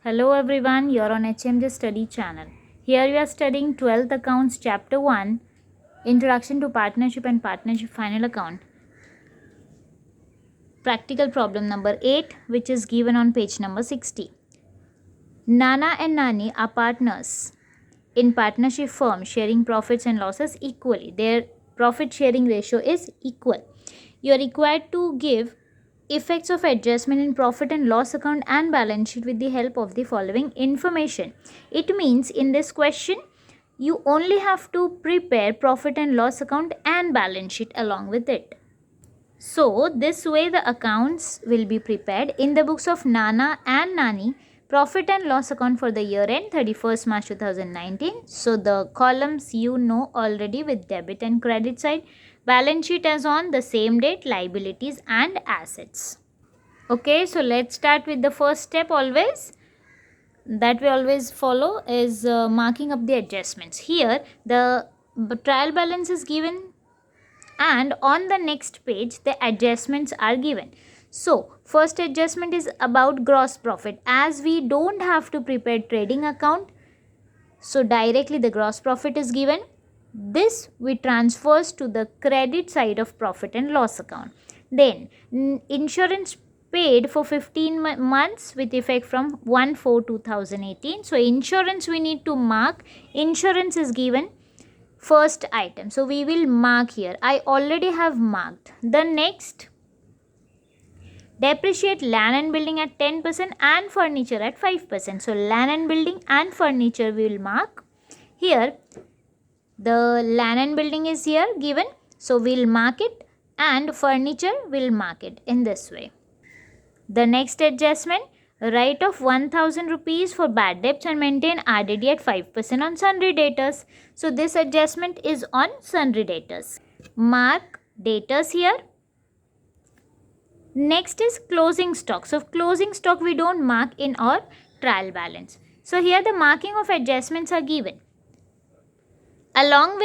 Hello everyone, you're on HMJ Study channel. Here we are studying 12th Accounts Chapter 1, Introduction to Partnership and Partnership Final Account. Practical problem number 8, which is given on page number 60. Nana and Nani are partners in partnership firm sharing profits and losses equally. Their profit sharing ratio is equal. You are required to give effects of adjustment in profit and loss account and balance sheet with the help of the following information. It means in this question you only have to prepare profit and loss account and balance sheet along with it. So this way the accounts will be prepared in the books of Nana and Nani. Profit and loss account for the year end 31st March 2019. So the columns you know already with debit and credit side. Balance sheet as on the same date, liabilities and assets. Okay, so let's start with the first step always that we always follow is marking up the adjustments. Here the trial balance is given and on the next page the adjustments are given. So first adjustment is about gross profit. As we don't have to prepare trading account, so directly the gross profit is given. This we transfers to the credit side of profit and loss account. Then insurance paid for 15 months with effect from 1/4/2018. So insurance we need to mark. Insurance is given first item. So we will mark here. I already have marked. The next, depreciate land and building at 10% and furniture at 5%. So land and building and furniture we will mark. Here the land and building is here given. So we will mark it and furniture will mark it in this way. The next adjustment, write off 1000 rupees for bad debts and maintain RDD at 5% on sundry debtors. So this adjustment is on sundry debtors. Mark debtors here. Next is closing stock. So closing stock we don't mark in our trial balance. So here the marking of adjustments are given. Along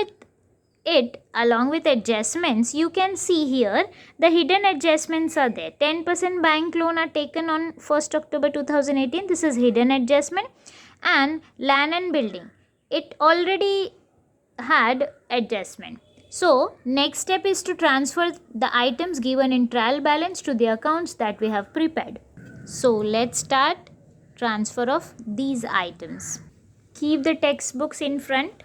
with adjustments, you can see here the hidden adjustments are there. 10% bank loan are taken on 1st October 2018. This is hidden adjustment. And land and building, it already had adjustment. So next step is to transfer the items given in trial balance to the accounts that we have prepared. So let's start transfer of these items. Keep the textbooks in front.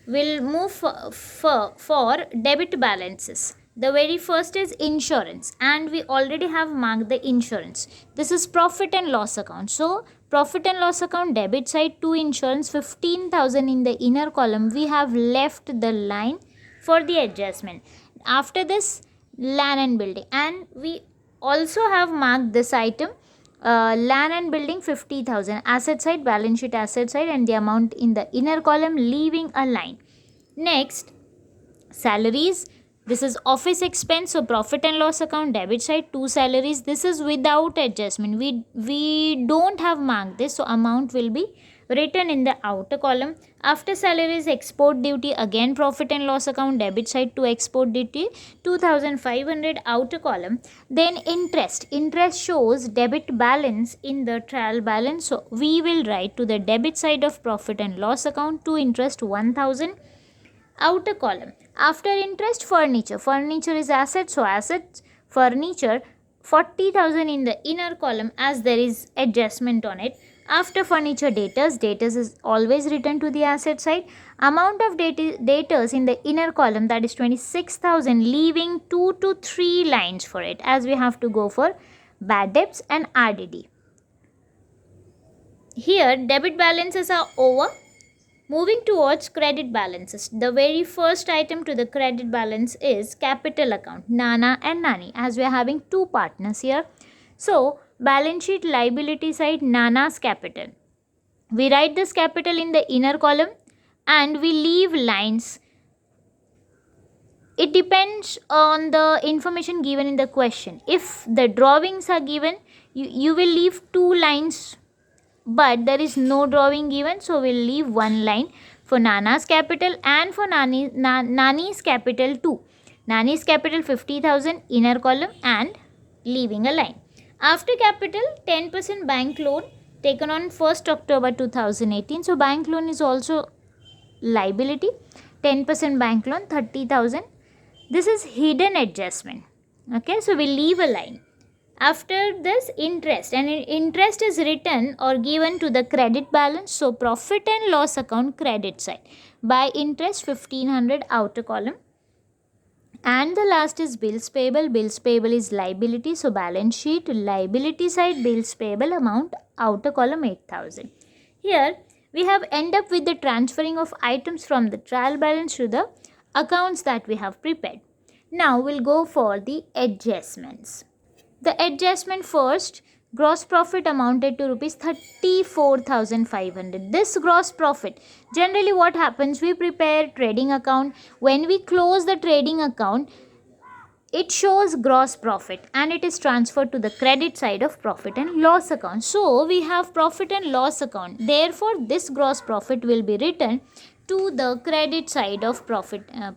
We'll move for debit balances. The very first is insurance and we already have marked the insurance. This is profit and loss account. So profit and loss account debit side to insurance 15,000 in the inner column. We have left the line for the adjustment. After this, land and building, and we also have marked this item land and building 50,000, asset side, balance sheet asset side, and the amount in the inner column, leaving a line. Next, salaries. This is office expense, so profit and loss account debit side 2 salaries. This is without adjustment. We don't have marked this, so amount will be written in the outer column. After salaries, export duty, again profit and loss account debit side to export duty 2500 outer column. Then interest shows debit balance in the trial balance, so we will write to the debit side of profit and loss account to interest 1000 outer column. After interest, furniture is asset, so assets furniture 40,000 in the inner column as there is adjustment on it. After furniture, debtors is always written to the asset side. Amount of debtors in the inner column, that is 26,000, leaving 2 to 3 lines for it as we have to go for bad debts and RDD. Here debit balances are over. Moving towards credit balances. The very first item to the credit balance is capital account, Nana and Nani, as we are having 2 partners here. So balance sheet liability side, Nana's capital. We write this capital in the inner column and we leave lines. It depends on the information given in the question. If the drawings are given, you will leave 2 lines, but there is no drawing given, so we'll leave 1 line for Nana's capital and for Nani's capital too. Nani's capital 50,000 inner column and leaving a line. After capital, 10% bank loan taken on 1st October 2018. So bank loan is also liability. 10% bank loan, 30,000. This is hidden adjustment. Okay, so we leave a line. After this, interest, and interest is written or given to the credit balance. So profit and loss account credit side. By interest 1500 outer column. And the last is bills payable. Bills payable is liability. So balance sheet, liability side, bills payable amount, outer column 8000. Here we have end up with the transferring of items from the trial balance to the accounts that we have prepared. Now we'll go for the adjustments. The adjustment first, gross profit amounted to rupees 34,500. This gross profit, generally what happens, we prepare trading account. When we close the trading account, it shows gross profit and it is transferred to the credit side of profit and loss account. So we have profit and loss account. Therefore, this gross profit will be written to the credit side of profit and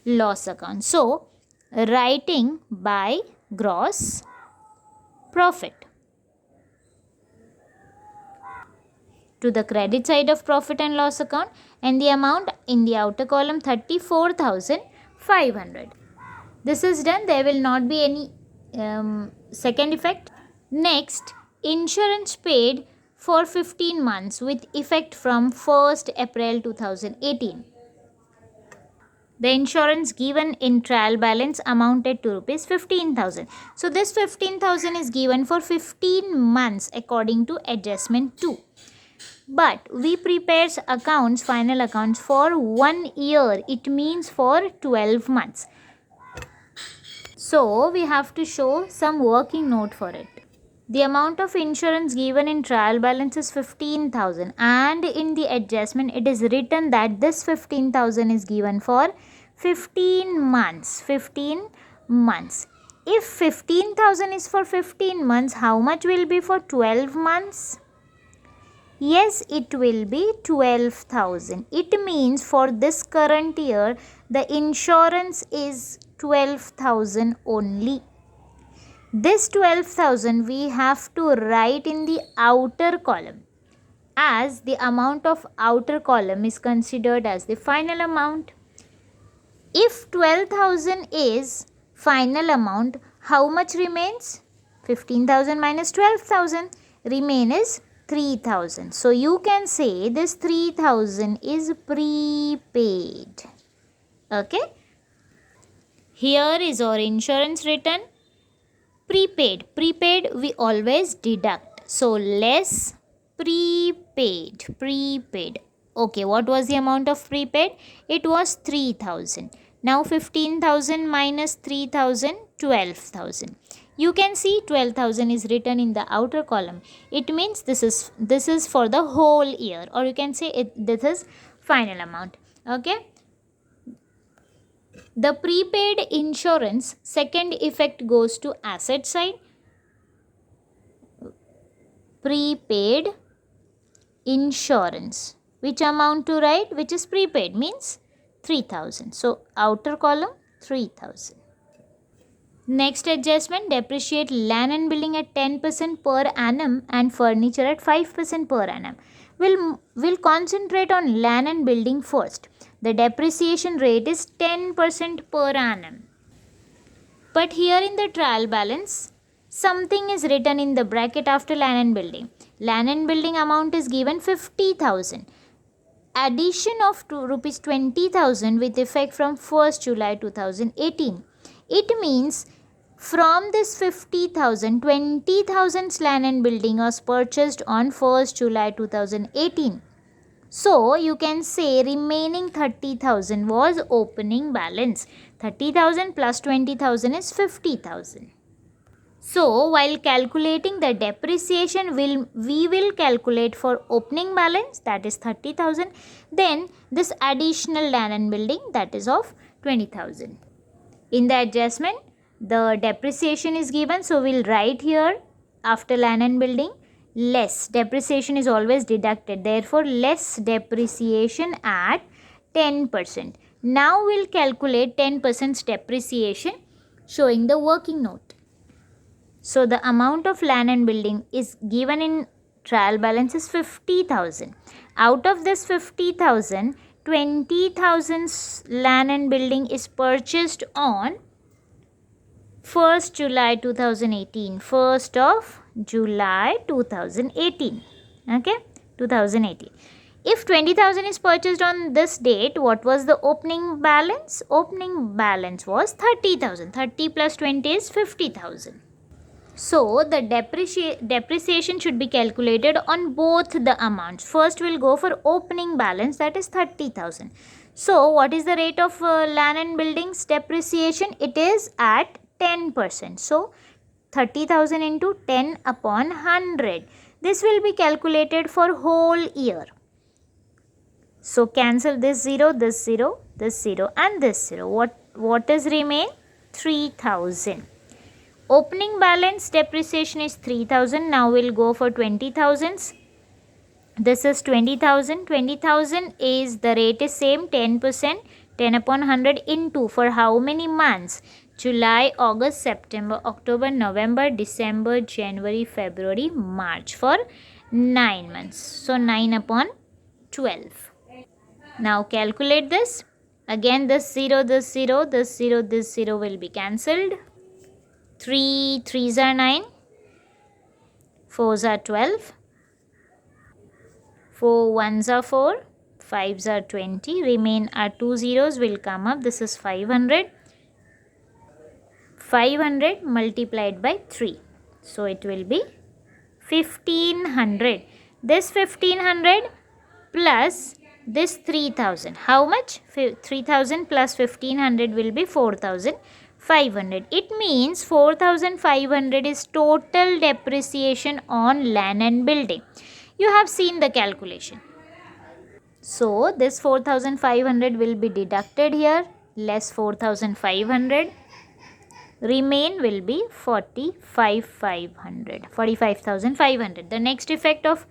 loss account. So writing by gross profit to the credit side of profit and loss account, and the amount in the outer column 34,500. This is done. There will not be any second effect. Next, insurance paid for 15 months with effect from 1st April 2018. The insurance given in trial balance amounted to rupees 15,000. So this 15,000 is given for 15 months according to adjustment 2. But we prepare accounts, final accounts for 1 year. It means for 12 months. So we have to show some working note for it. The amount of insurance given in trial balance is 15,000, and in the adjustment it is written that this 15,000 is given for 15 months. 15 months. If 15,000 is for 15 months, how much will be for 12 months? Yes, it will be 12,000. It means for this current year, the insurance is 12,000 only. This 12,000 we have to write in the outer column, as the amount of outer column is considered as the final amount. If 12,000 is final amount, how much remains? 15,000 minus 12,000, remain is 3,000. So you can say this 3,000 is prepaid. Okay. Here is our insurance written. Prepaid. Prepaid we always deduct. So less prepaid. Prepaid. Okay, what was the amount of prepaid? It was 3,000. Now 15,000 minus 3,000, 12,000. You can see 12,000 is written in the outer column. It means this is for the whole year, or you can say this is final amount. Okay. The prepaid insurance second effect goes to asset side. Prepaid insurance, which amount to write, which is prepaid, means 3,000. So outer column 3,000. Next adjustment, depreciate land and building at 10% per annum and furniture at 5% per annum. We'll concentrate on land and building first. The depreciation rate is 10% per annum. But here in the trial balance, something is written in the bracket after land and building. Land and building amount is given 50,000. Addition of rupees 20,000 with effect from 1st July 2018. It means from this 50,000, 20,000 land and building was purchased on 1st July 2018. So you can say remaining 30,000 was opening balance. 30,000 plus 20,000 is 50,000. So while calculating the depreciation, we will calculate for opening balance, that is 30,000. Then this additional land and building, that is of 20,000. In the adjustment, the depreciation is given. So we'll write here after land and building, less. Depreciation is always deducted. Therefore, less depreciation at 10%. Now we'll calculate 10% depreciation, showing the working note. So the amount of land and building is given in Trial balance is 50,000. Out of this 50,000, 20,000 land and building is purchased on 1st July 2018. 1st of July 2018. Okay, 2018. If 20,000 is purchased on this date, what was the opening balance? Opening balance was 30,000. 30 plus 20 is 50,000. So, the depreciation should be calculated on both the amounts. First, we'll go for opening balance, that is 30,000. So, what is the rate of land and buildings depreciation? It is at 10%. So, 30,000 into 10 upon 100. This will be calculated for whole year. So, cancel this 0, this 0, this 0 and this 0. What is remain? 3,000. Opening balance depreciation is 3,000. Now, we'll go for 20,000. This is 20,000. 20,000 is, the rate is same, 10%. 10 upon 100 into, for how many months? July, August, September, October, November, December, January, February, March, for 9 months. So, 9 upon 12. Now, calculate this. Again, this 0, this 0, this 0, this 0 will be cancelled. 3 3s are 9. 4s are 12. 4 1s are 4. 5s are 20. Remain are 2 zeros will come up. This is 500. 500 multiplied by 3. So, it will be 1500. This 1500 plus this 3000. How much? 3000 plus 1500 will be 4500. It means 4500 is total depreciation on land and building. You have seen the calculation. So, this 4500 will be deducted here, less 4500. Remain will be 45,500. The next effect of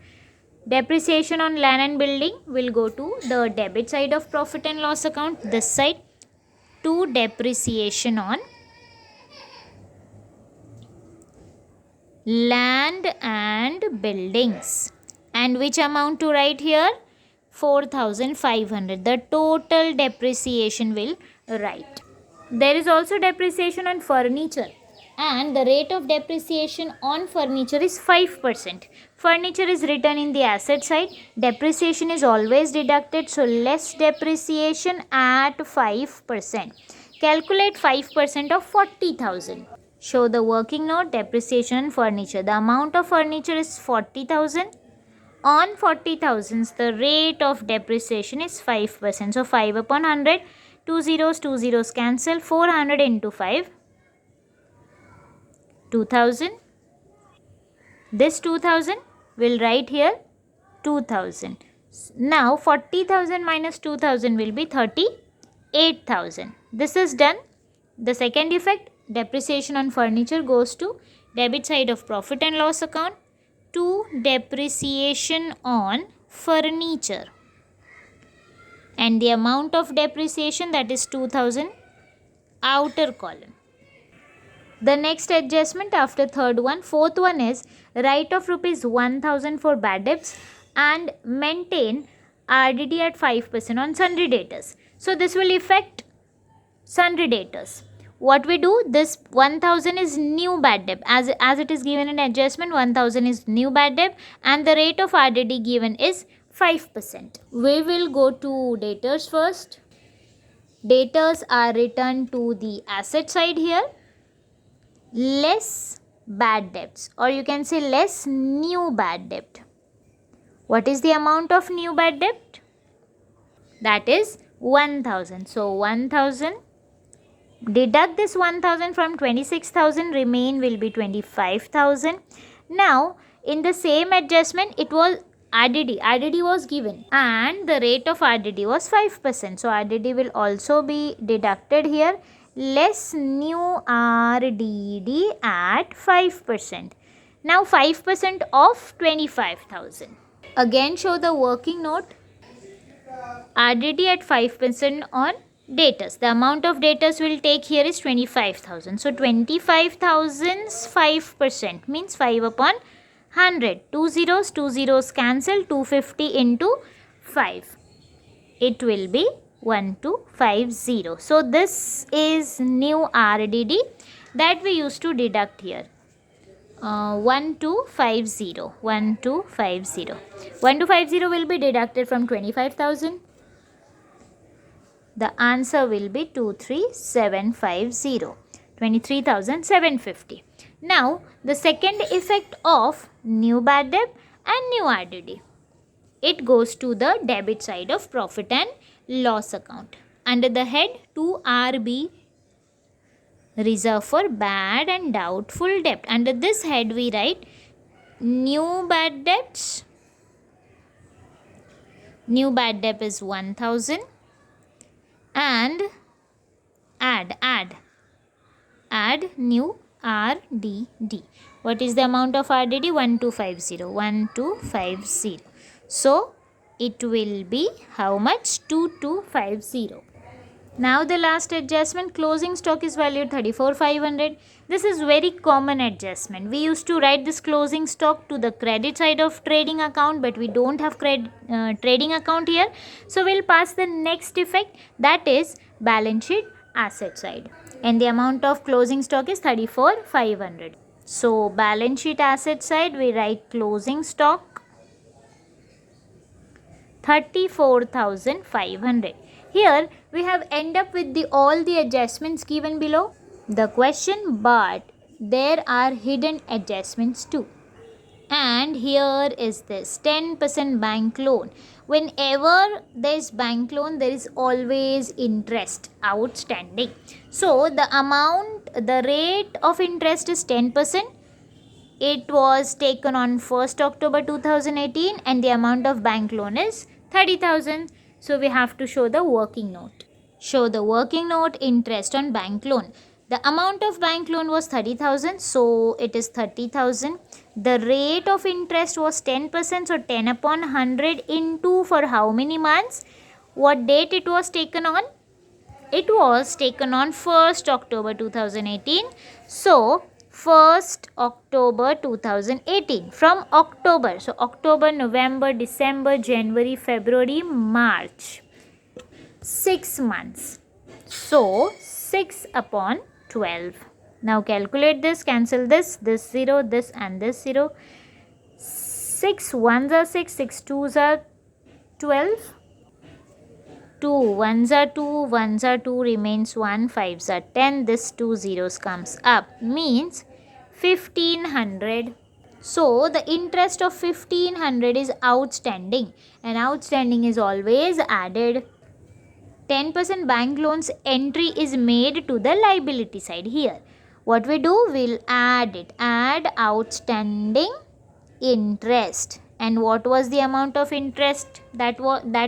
depreciation on land and building will go to the debit side of profit and loss account, this side, to depreciation on land and buildings. And which amount to write here? 4500. The total depreciation will write. There is also depreciation on furniture, and the rate of depreciation on furniture is 5%. Furniture is written in the asset side. Depreciation is always deducted, so less depreciation at 5%. Calculate 5% of 40,000. Show the working note, depreciation on furniture. The amount of furniture is 40,000. On 40,000, the rate of depreciation is 5%. So, 5 upon 100. 2 zeros cancel. 400 into 5. 2000. This 2000 will write here 2000. Now 40,000 minus 2000 will be 38,000. This is done. The second effect, depreciation on furniture, goes to debit side of profit and loss account to depreciation on furniture. And the amount of depreciation, that is 2000, outer column. The next adjustment after third one, fourth one is write off rupees 1000 for bad debts and maintain RDD at 5% on sundry debtors. So, this will affect sundry debtors. What we do, this 1000 is new bad debt, as it is given in adjustment. 1000 is new bad debt and the rate of RDD given is 5%. We will go to debtors first. Debtors are written to the asset side here. Less bad debts, or you can say less new bad debt. What is the amount of new bad debt? That is 1000. So, 1000. Deduct this 1000 from 26,000, remain will be 25,000. Now, in the same adjustment, it was RDD was given and the rate of RDD was 5%. So, RDD will also be deducted here, less new RDD at 5%. Now, 5% of 25,000. Again, show the working note. RDD at 5% on debtors. The amount of debtors we'll take here is 25,000. So, 25,000's 5% means 5 upon 100. Two zeros cancel. 250 into 5. It will be 1250. So this is new RDD that we used to deduct here. 1250. 1250. 1250 will be deducted from 25,000. The answer will be 23750. 23,750. Now the second effect of new bad debt and new RDD. It goes to the debit side of profit and loss account. Under the head 2RB, reserve for bad and doubtful debt. Under this head we write new bad debts. New bad debt is 1000 and add new RDD. What is the amount of RDD? 1250. 1250. So it will be how much? 2250. Now the last adjustment, closing stock is valued 34,500. This is very common adjustment. We used to write this closing stock to the credit side of trading account, but we don't have trading account here. So we'll pass the next effect, that is balance sheet asset side. And the amount of closing stock is 34,500. So balance sheet asset side we write closing stock 34,500. Here we have end up with all the adjustments given below the question, but there are hidden adjustments too. And here is this 10% bank loan. Whenever there is bank loan, there is always interest outstanding. So the rate of interest is 10%. It was taken on 1st October 2018 and the amount of bank loan is 30,000. So we have to show the working note. Show the working note interest on bank loan. The amount of bank loan was 30,000, so it is 30,000. The rate of interest was 10%, so 10 upon 100 into for how many months? What date it was taken on? It was taken on 1st October 2018. So 1st October 2018. From October. So October, November, December, January, February, March. 6 months. So 6 upon 12. Now calculate this, cancel this 0, this and this 0. 6 1s are 6, 6 2s are 12. 2 1s are 2, 1s are 2, remains 1, 5s are 10. This 2 zeros comes up, means 1500. So the interest of 1500 is outstanding, and outstanding is always added. 10% bank loans entry is made to the liability side here. What we do? We'll add it. Add outstanding interest. And what was the amount of interest that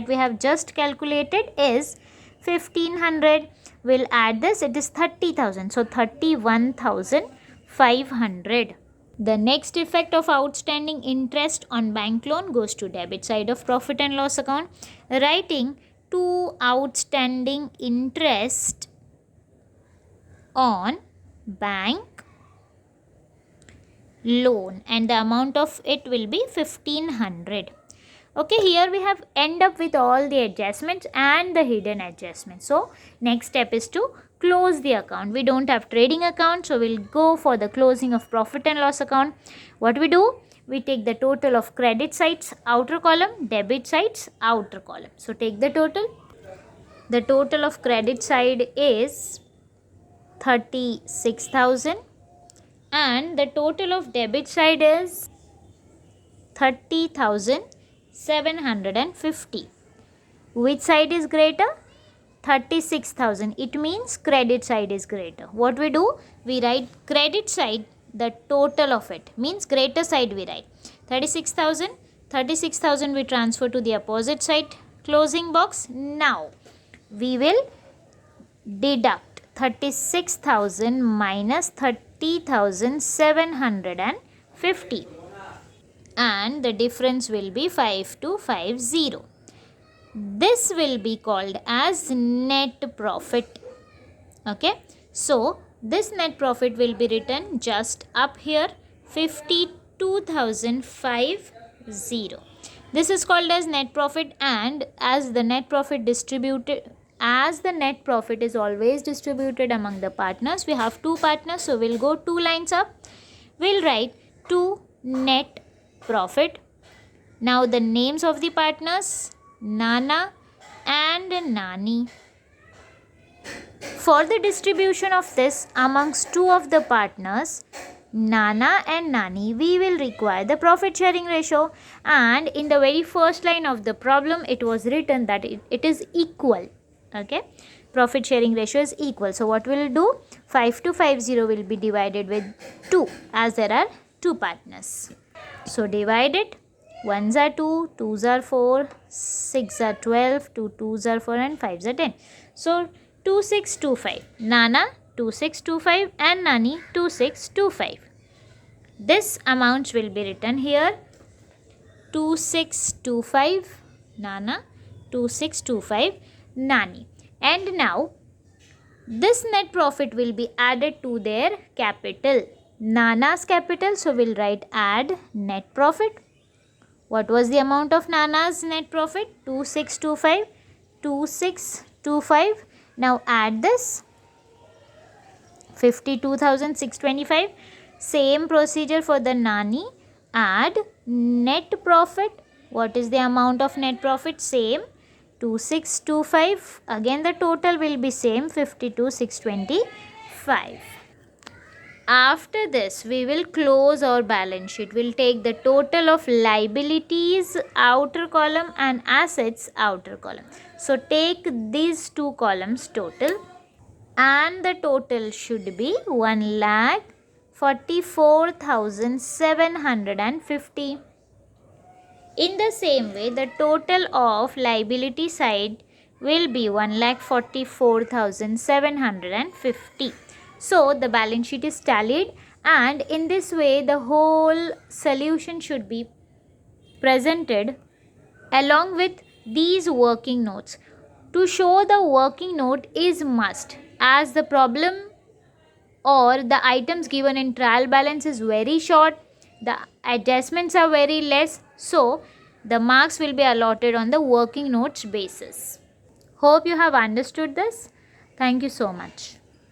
we have just calculated is 1500. We'll add this. It is 30,000. So 31,500. The next effect of outstanding interest on bank loan goes to debit side of profit and loss account. Writing to outstanding interest on bank loan, and the amount of it will be 1500. Okay, here we have end up with all the adjustments and the hidden adjustments. So next step is to close the account. We don't have trading account, so we'll go for the closing of profit and loss account. What we do? We take the total of credit sides outer column, debit sides outer column. So take the total. The total of credit side is 36,000 and the total of debit side is 30,750. Which side is greater? 36,000. It means credit side is greater. What we do? We write credit side, the total of it, means greater side we write 36,000. 36,000 we transfer to the opposite side closing box. Now we will deduct 36,000 minus 30,750 and the difference will be 5250. This will be called as net profit. Okay, so this net profit will be written just up here, 52 2,550. This is called as net profit, and as the net profit is always distributed among the partners, we have two partners, so we'll go two lines up. We'll write to net profit. Now the names of the partners, Nana and Nani. For the distribution of this amongst two of the partners, Nana and Nani, we will require the profit sharing ratio, and in the very first line of the problem it was written that it is equal. Okay, profit sharing ratio is equal. So what we'll do, 5250 will be divided with 2 as there are two partners. So divide it. 1s are 2, 2s are 4, 6 are 12, 2 2s are 4 and 5s are 10. So 2625. Nana 2625 and Nani 2625. This amounts will be written here. 2625 Nana, 2625 Nani. And now this net profit will be added to their capital. Nana's capital, so we'll write add net profit. What was the amount of Nana's net profit? 2625, 2625. Now add this 52,625. Same procedure for the Nani. Add net profit. What is the amount of net profit? Same, 2625. Again the total will be same, 52,625. After this, we will close our balance sheet. We'll take the total of liabilities outer column and assets outer column. So take these two columns total, and the total should be 1,44,750. In the same way, the total of liability side will be 1,44,750. So the balance sheet is tallied, and in this way the whole solution should be presented along with these working notes. To show the working note is must, as the problem or the items given in trial balance is very short, the adjustments are very less, so the marks will be allotted on the working notes basis. Hope you have understood this. Thank you so much.